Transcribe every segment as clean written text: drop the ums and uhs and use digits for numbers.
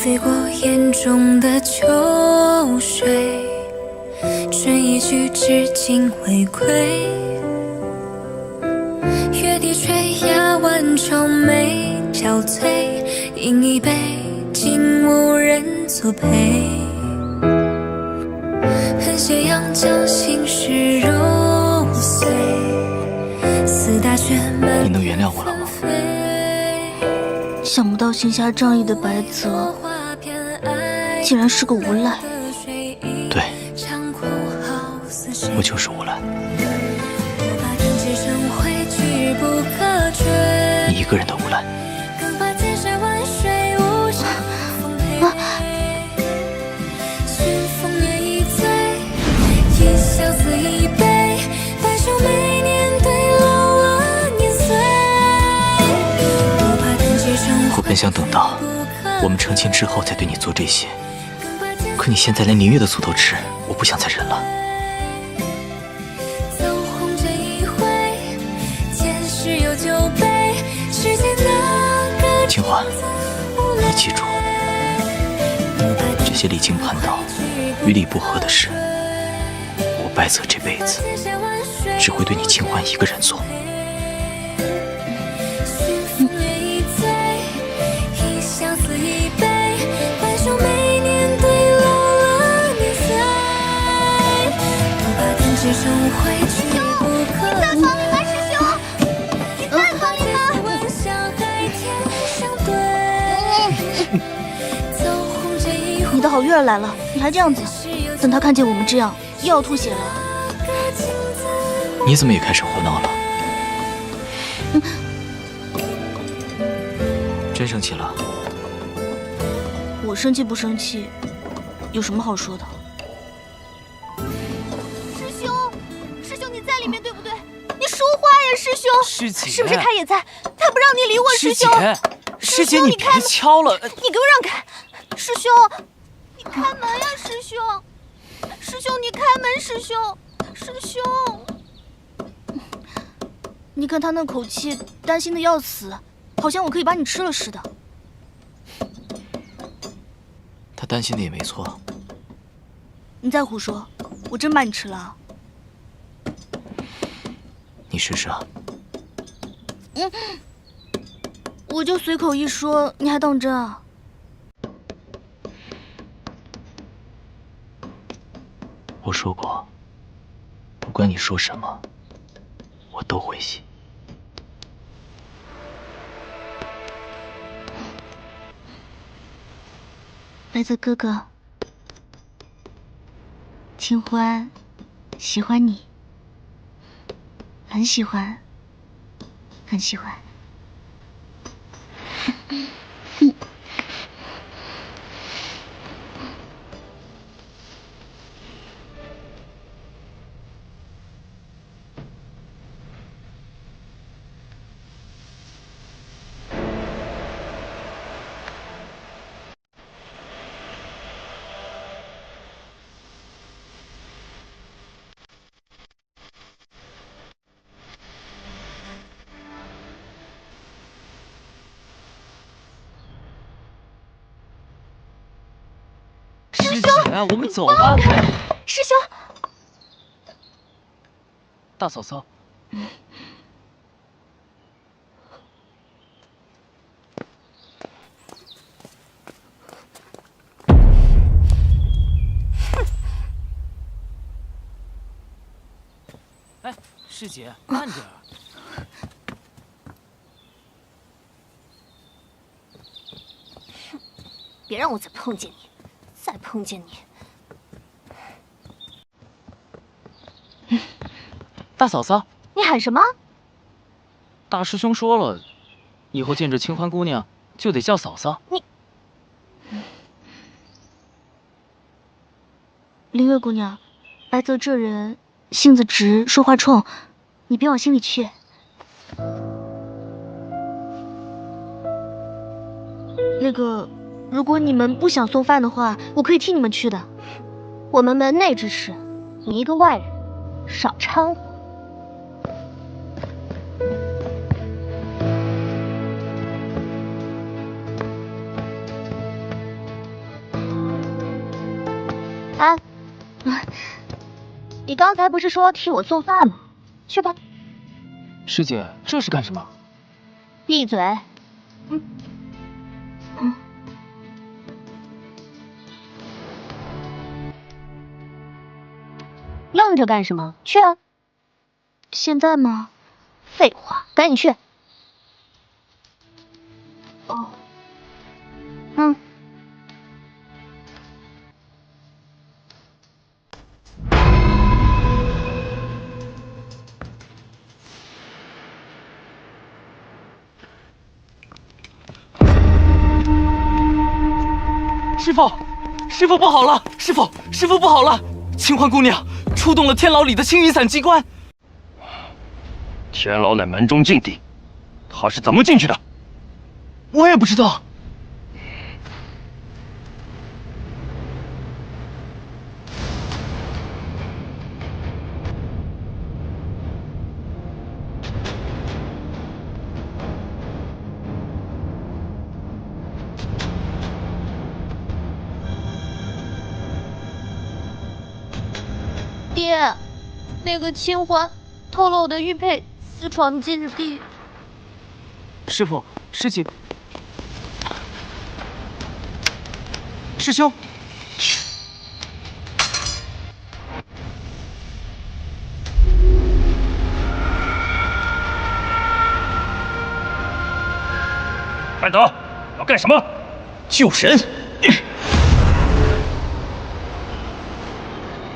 飞过眼中的秋水，春一去，至今未归。月低垂压万愁眉憔悴，饮一杯，竟无人作陪。恨斜阳将心事揉碎，四大却满。你能原谅我了吗？想不到行侠仗义的白泽，竟然是个无赖。对，我就是无赖。你一个人的无赖。我本想等到我们成亲之后再对你做这些，可你现在连明月的醋都吃，我不想再忍了。清欢，你记住，这些离经叛道、与理不合的事，我白泽这辈子只会对你清欢一个人做。你的好月儿来了，你还这样子？等他看见我们这样，又要吐血了。你怎么也开始胡闹了？真生气了？我生气不生气，有什么好说的？师兄，你在里面对不对？你说话呀，师兄！师姐，是不是他也在？他不让你理我，师兄！师姐，你别敲了！你给我让开！师兄，你开门呀，师兄！师兄，你开门，师兄！师兄！你看他那口气，担心的要死，好像我可以把你吃了似的。他担心的也没错。你再胡说，我真把你吃了。你试试啊。我就随口一说，你还当真啊？我说过，不管你说什么，我都会信。白泽哥哥，清欢喜欢你，很喜欢，很喜欢。师姐，我们走吧。师兄，大嫂嫂。哎，师姐，慢点儿。别让我再碰见你，再碰见你。大嫂嫂，你喊什么？大师兄说了，以后见着清欢姑娘就得叫嫂嫂。林月姑娘，白泽这人性子直，说话冲，你别往心里去。那个，如果你们不想送饭的话，我可以替你们去的。我们门内之事，你一个外人，少掺和。你刚才不是说替我送饭吗？去吧。师姐，这是干什么？闭嘴。愣着干什么？去啊！现在吗？废话，赶紧去。哦。师傅，师傅不好了！师傅不好了！清欢姑娘触动了天牢里的青云伞机关。天牢乃门中禁地，他是怎么进去的？我也不知道。爹，那个清欢偷了我的玉佩，私闯禁地。师傅，师姐，师兄，白德，要干什么？救神！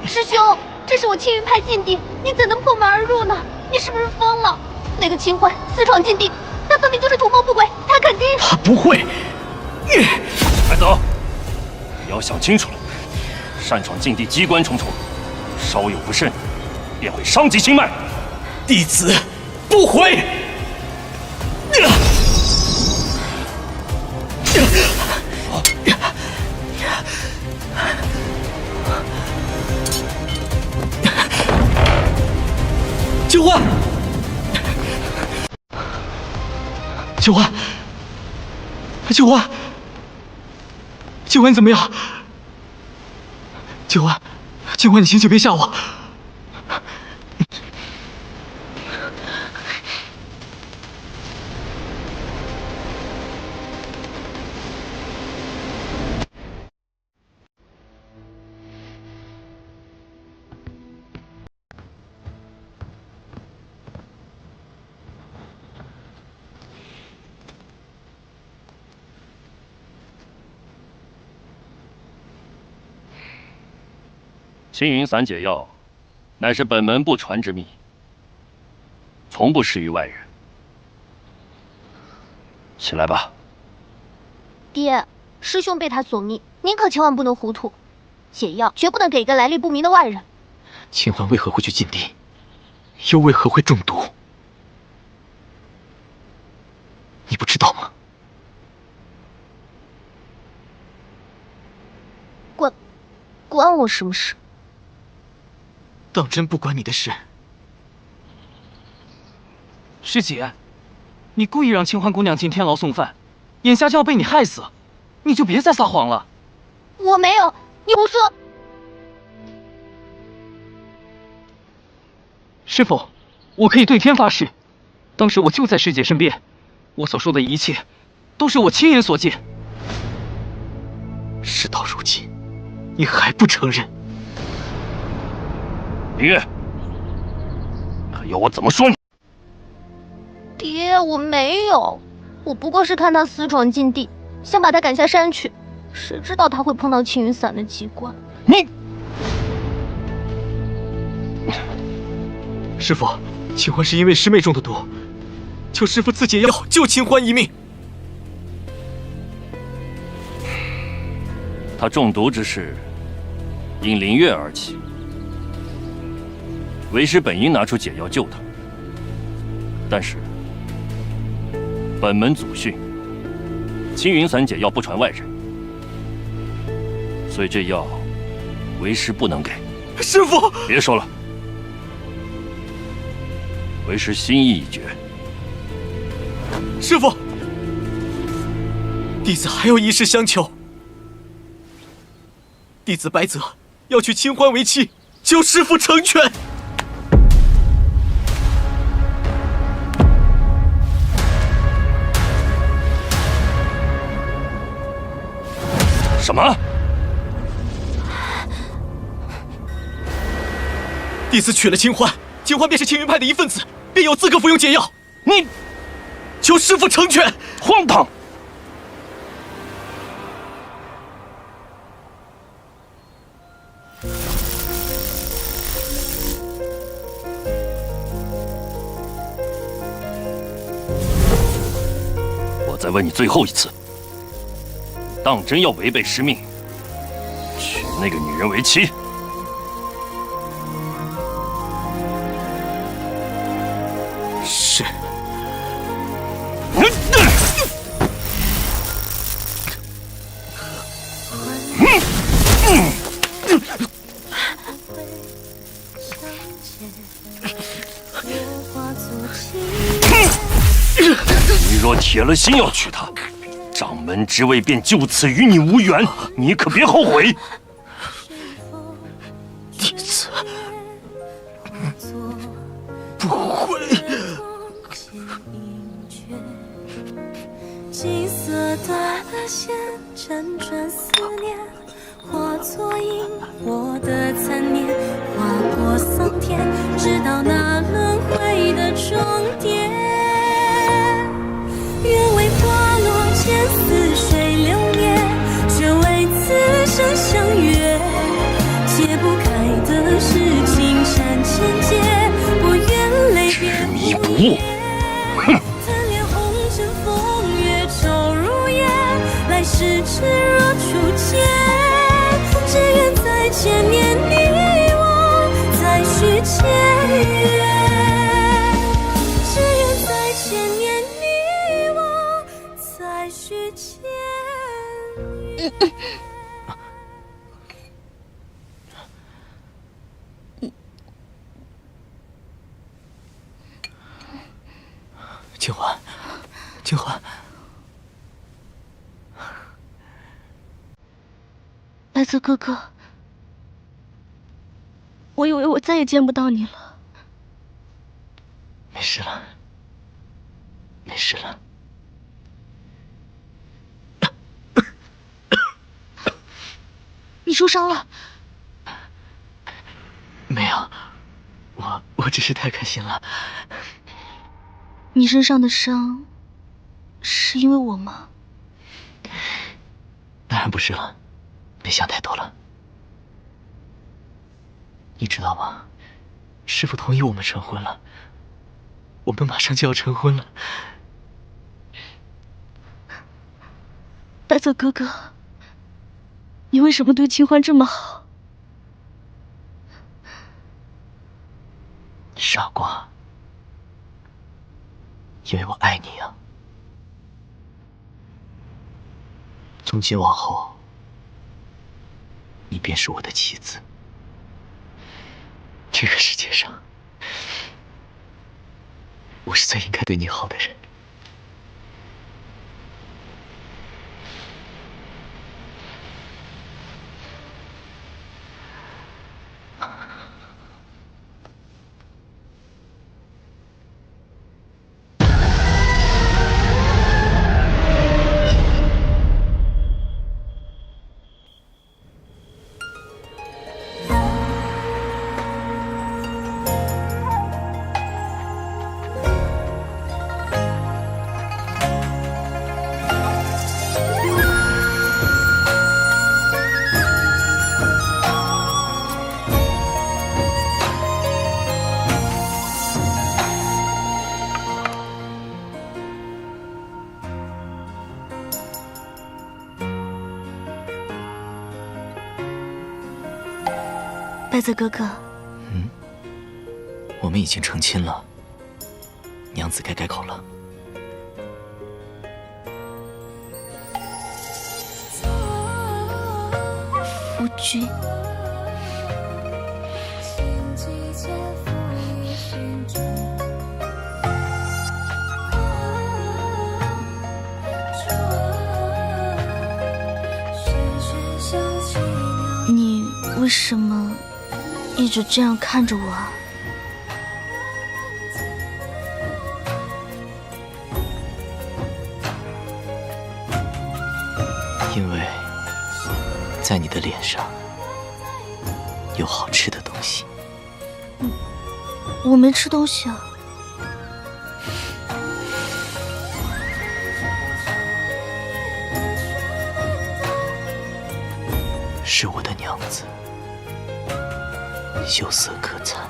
师兄，这是我青云派禁地，你怎能破门而入呢？你是不是疯了？那个清欢私闯禁地，那分明就是图谋不轨，他肯定……他不会。白德，你要想清楚了，擅闯禁地机关重重，稍有不慎，便会伤及心脉。弟子不悔。秋欢，秋欢，秋欢，秋欢怎么样？秋欢，秋欢，你醒醒，别吓我！青云伞解药，乃是本门不传之秘，从不施于外人。起来吧。爹，师兄被他所迷，您可千万不能糊涂。解药绝不能给一个来历不明的外人。清欢为何会去禁地？又为何会中毒？你不知道吗？关我什么事？当真不关你的事。师姐，你故意让清欢姑娘进天牢送饭，眼下就要被你害死，你就别再撒谎了。我没有，你胡说！师傅，我可以对天发誓，当时我就在师姐身边，我所说的一切，都是我亲眼所见。事到如今，你还不承认？明月，还要我怎么说你？爹，我没有，我不过是看他私闯禁地，想把他赶下山去，谁知道他会碰到青云伞的机关。你，师父，清欢是因为师妹中的毒，求师父赐解药救清欢一命。他中毒之事，因林月而起。为师本应拿出解药救他，但是本门祖训，青云伞解药不传外人，所以这药为师不能给。师父，别说了，为师心意已决。师父，弟子还有一事相求。弟子白泽要娶清欢为妻，求师父成全。什么？弟子娶了清欢，清欢便是青云派的一份子，便有资格服用解药。你，求师父成全！荒唐！我再问你最后一次，当真要违背师命，娶那个女人为妻？是。你若铁了心要娶她，掌门之位便就此与你无缘，你可别后悔。弟子不会。金色的线辗转思念，化作萤火的残念，划过桑田，直到那轮回的终点。愿为花落间似水流年，却为此生相约。解不开的是情缠千结，不愿泪别执迷不悟。是只若初见，只愿在千年你我再续前缘，只愿在千年你我再续前缘。清欢，清欢。白泽哥哥，我以为我再也见不到你了。没事了，没事了。你受伤了？没有，我只是太开心了。你身上的伤，是因为我吗？当然不是了。别想太多了，你知道吗？师父同意我们成婚了，我们马上就要成婚了。白泽哥哥，你为什么对清欢这么好？傻瓜，因为我爱你啊！从今往后，你便是我的妻子。这个世界上，我是最应该对你好的人。白泽哥哥，我们已经成亲了，娘子该改口了。夫君。你为什么一直这样看着我啊？因为在你的脸上有好吃的东西。我没吃东西啊。是我的娘子，秀色可餐。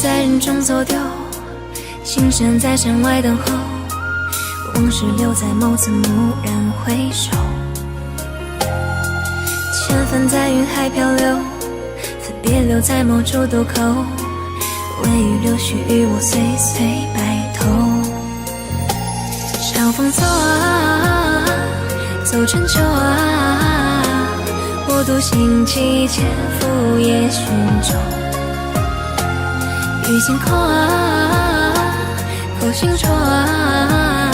在人中走丢，情深在山外等候，往事留在眸子，蓦然回首。千帆在云海漂流，分别留在某处渡口，微雨柳絮与我岁岁白头。长风走啊，走春秋啊，我独行其间，赴夜寻舟。雨星空啊，口星戳啊，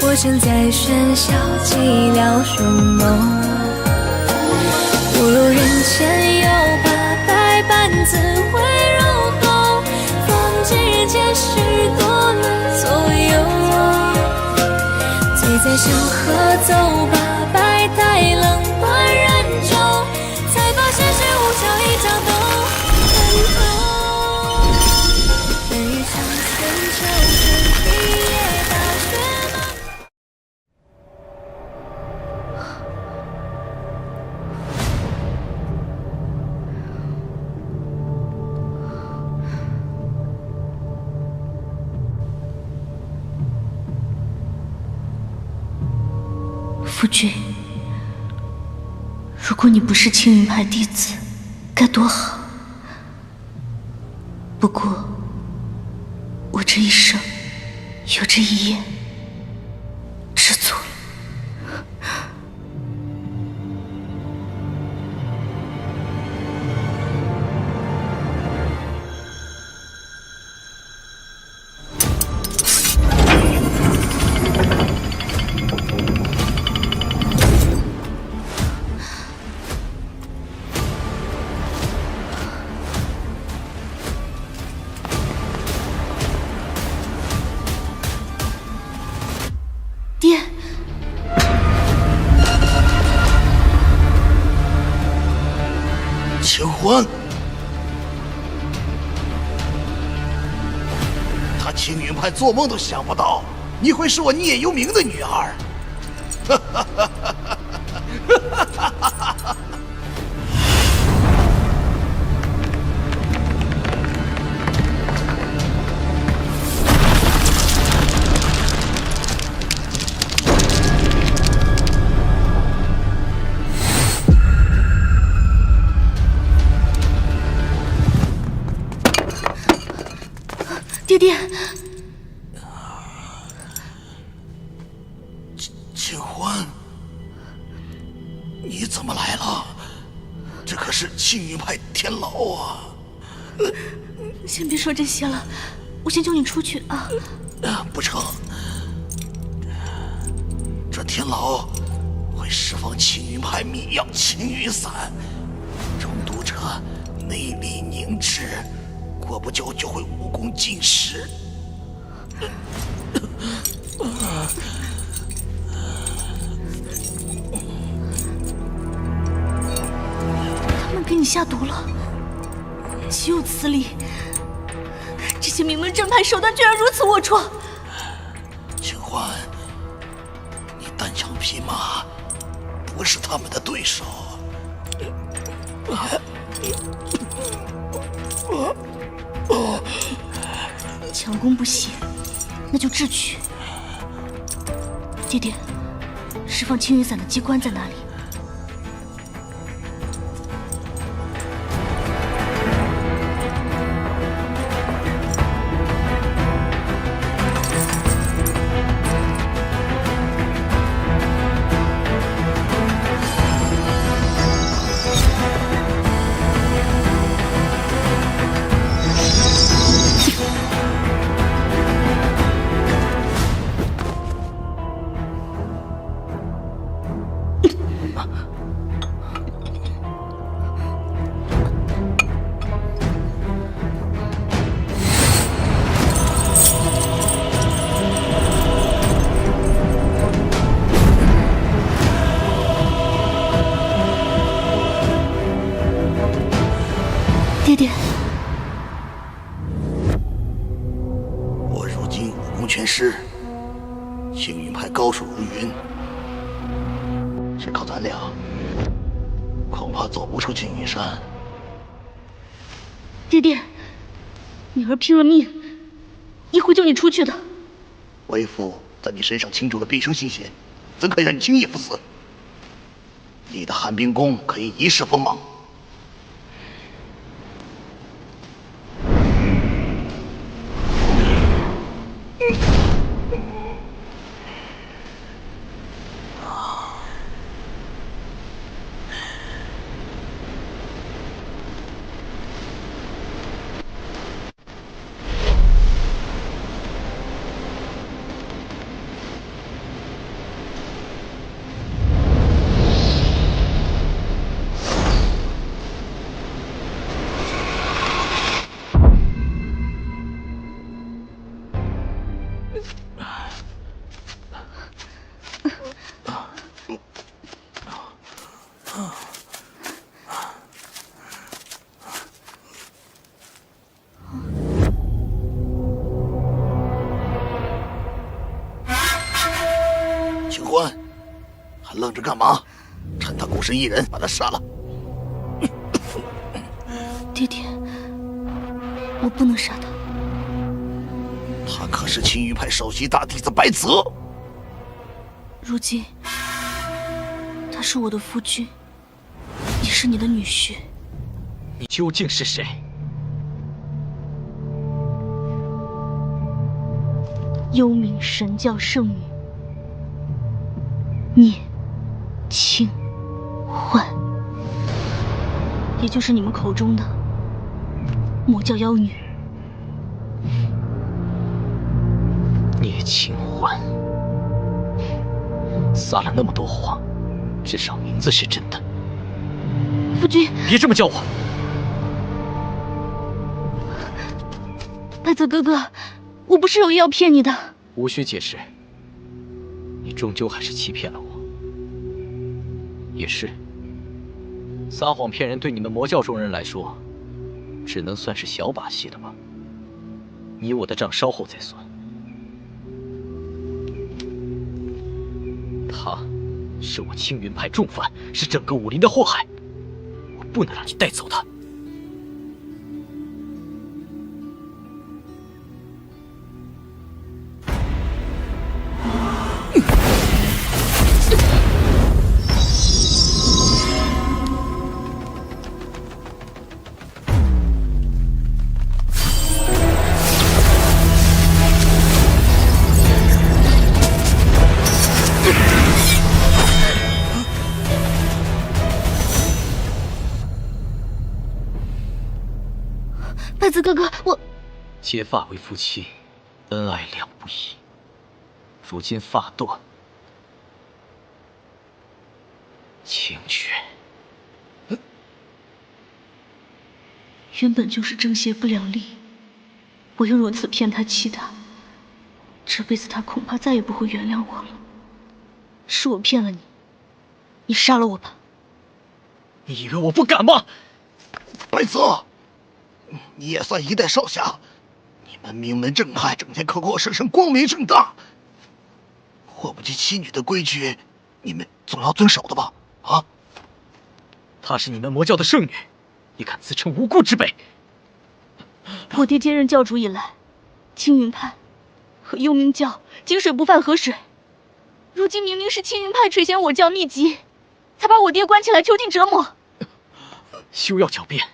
我身在喧嚣，寂寥树梦。误入人间又把百般滋味入喉，风景人间许多轮左右。醉在小河走吧，百态冷暖人酒，才发现是无桥一场都很厚。夫君，如果你不是青云派弟子，该多好。不过，我这一生有这一夜，知足了。爹，秦欢，他青云派做梦都想不到你会是我聂幽冥的女儿。哈哈哈哈哈哈！爹爹，秦欢，你怎么来了？这可是青云派天牢啊！先别说这些了，我先救你出去啊！不成，这天牢会释放青云派秘药青云散，中毒者内力凝滞。过不久就会武功尽失。他们给你下毒了，岂有此理！这些名门正派手段居然如此龌龊！秦欢，你单枪匹马，不是他们的对手。强攻不息，那就智取。爹爹，释放青云伞的机关在哪里？爹爹，我如今武功全失，青云派高手如云，只靠咱俩，恐怕走不出青云山。爹爹，女儿拼了命，一会救你出去的。为父在你身上倾注了毕生心血，怎可以让你轻易赴死？你的寒冰功可以一世锋芒。秦欢，还愣着干嘛？趁他孤身一人，把他杀了！爹爹，我不能杀他。他可是青云派首席大弟子白泽。如今，他是我的夫君，也是你的女婿。你究竟是谁？幽冥神教圣女聂清欢，也就是你们口中的魔教妖女。聂清欢撒了那么多谎，至少名字是真的。夫君，别这么叫我！白泽哥哥，我不是有意要骗你的。无需解释，你终究还是欺骗了我。也是，撒谎骗人对你们魔教中人来说，只能算是小把戏了吧？你我的账稍后再算。他是我青云派重犯，是整个武林的祸害，我不能让你带走他。白泽哥哥，我结发为夫妻，恩爱两不疑。如今发断，清绝。原本就是正邪不两立，我又如此骗他欺他，这辈子他恐怕再也不会原谅我了。是我骗了你，你杀了我吧。你以为我不敢吗？白泽，你也算一代少侠，你们名门正派，整天口口声声光明正大，祸不及妻女的规矩，你们总要遵守的吧？啊！她是你们魔教的圣女，你敢自称无辜之辈？我爹接任教主以来，青云派和幽冥教井水不犯河水。如今明明是青云派垂涎我教秘籍，才把我爹关起来囚禁折磨。休要狡辩！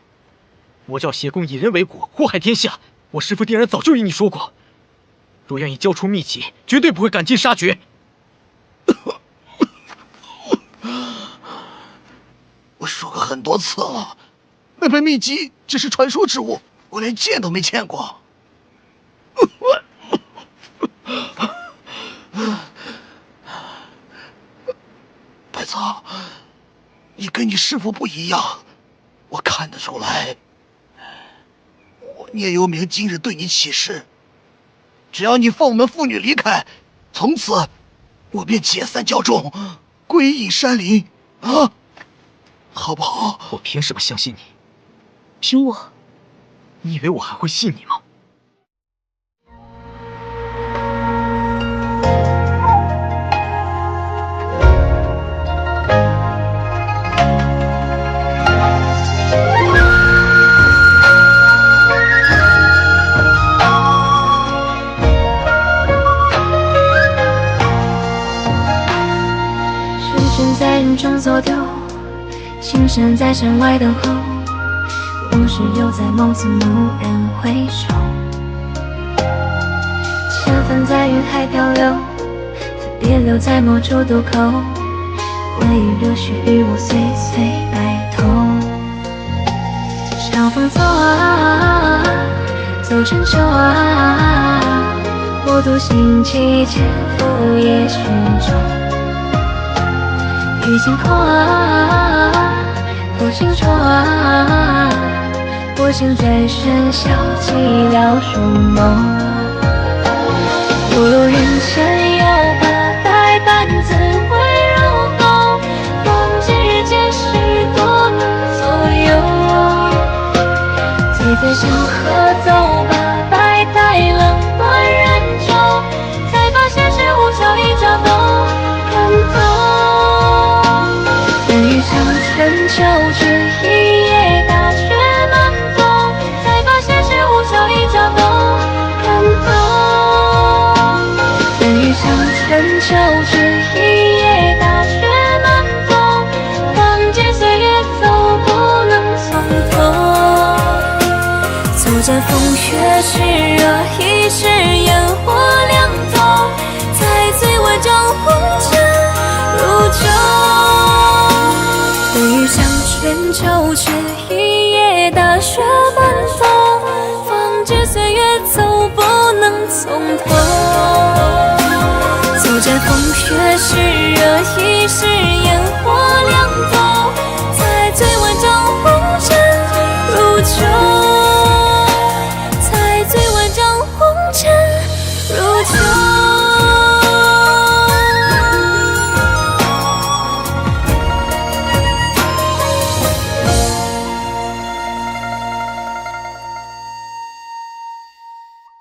魔教邪功以人为果，祸害天下。我师父定然早就与你说过，若愿意交出秘籍，绝对不会赶尽杀绝。我说过很多次了，那本秘籍只是传说之物，我连见都没见过。白泽，你跟你师父不一样，我看得出来。我聂幽冥今日对你起誓，只要你放我们父女离开，从此我便解散教众，归隐山林啊，好不好？我凭什么相信你？凭我。你以为我还会信你吗？时针在人中走丢，情深在山外等候。往事犹在梦境，蓦然回首。千帆在云海漂流，分别留在某处渡口。唯余热血与我岁岁白头。长风走啊，走成秋啊，我独行其间，赴夜寻踪。雨惊空啊，多情愁啊，我心醉喧嚣，寂寥如梦。不如云间有把百般滋味揉弄，梦见日间许多能左右。醉醉山河走吧，百态冷暖人中，才发现是无桥一角都看透。等雨长春秋至一夜大雪满冬，才发现是无桥一角都看透。等雨长春秋至一夜大雪满冬，望见岁月走不能从头。走着风雪炽热，一世烟火两头，才醉我将红尘如酒。等雨长春秋至一夜大雪满冬，方知岁月走不能从头。走着风雪炽